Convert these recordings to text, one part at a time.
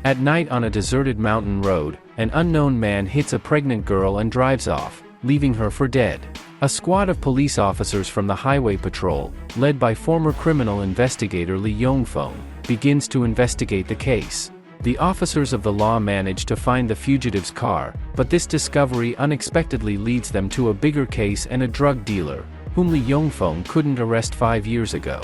At night on a deserted mountain road, an unknown man hits a pregnant girl and drives off, leaving her for dead. A squad of police officers from the highway patrol, led by former criminal investigator Li Yongfeng, begins to investigate the case. The officers of the law manage to find the fugitive's car, but this discovery unexpectedly leads them to a bigger case and a drug dealer, whom Li Yongfeng couldn't arrest 5 years ago.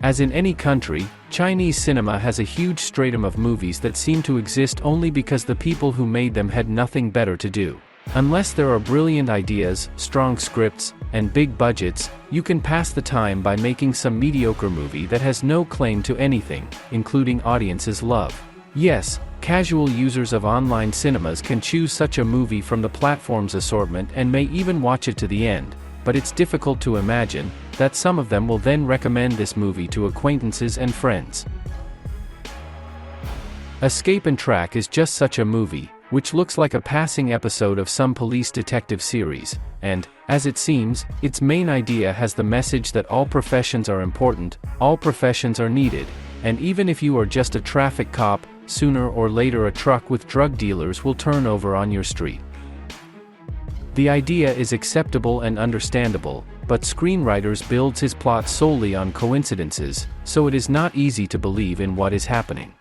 As in any country, Chinese cinema has a huge stratum of movies that seem to exist only because the people who made them had nothing better to do. Unless there are brilliant ideas, strong scripts, and big budgets, you can pass the time by making some mediocre movie that has no claim to anything, including audiences' love. Yes, casual users of online cinemas can choose such a movie from the platform's assortment and may even watch it to the end, but it's difficult to imagine that some of them will then recommend this movie to acquaintances and friends. Escape and Track is just such a movie, which looks like a passing episode of some police detective series, and, as it seems, its main idea has the message that all professions are important, all professions are needed, and even if you are just a traffic cop, sooner or later a truck with drug dealers will turn over on your street. The idea is acceptable and understandable, but screenwriters builds his plot solely on coincidences, so it is not easy to believe in what is happening.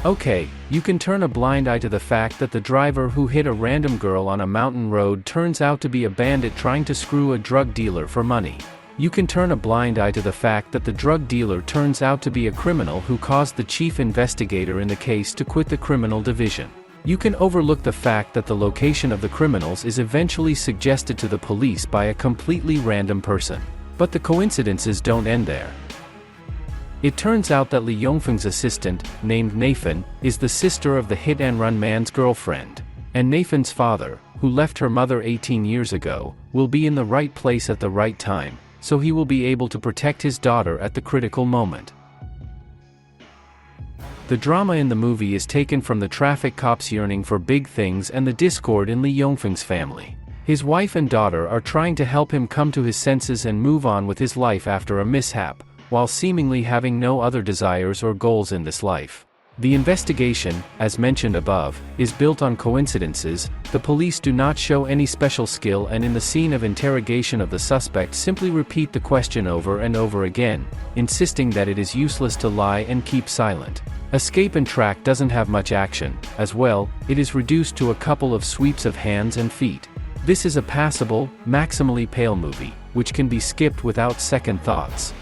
Okay, you can turn a blind eye to the fact that the driver who hit a random girl on a mountain road turns out to be a bandit trying to screw a drug dealer for money. You can turn a blind eye to the fact that the drug dealer turns out to be a criminal who caused the chief investigator in the case to quit the criminal division. You can overlook the fact that the location of the criminals is eventually suggested to the police by a completely random person. But the coincidences don't end there. It turns out that Li Yongfeng's assistant, named Nathan, is the sister of the hit-and-run man's girlfriend. And Nathan's father, who left her mother 18 years ago, will be in the right place at the right time, so he will be able to protect his daughter at the critical moment. The drama in the movie is taken from the traffic cop's yearning for big things and the discord in Li Yongfeng's family. His wife and daughter are trying to help him come to his senses and move on with his life after a mishap, while seemingly having no other desires or goals in this life. The investigation, as mentioned above, is built on coincidences. The police do not show any special skill and in the scene of interrogation of the suspect simply repeat the question over and over again, insisting that it is useless to lie and keep silent. Escape and Track doesn't have much action, as well, it is reduced to a couple of sweeps of hands and feet. This is a passable, maximally pale movie, which can be skipped without second thoughts.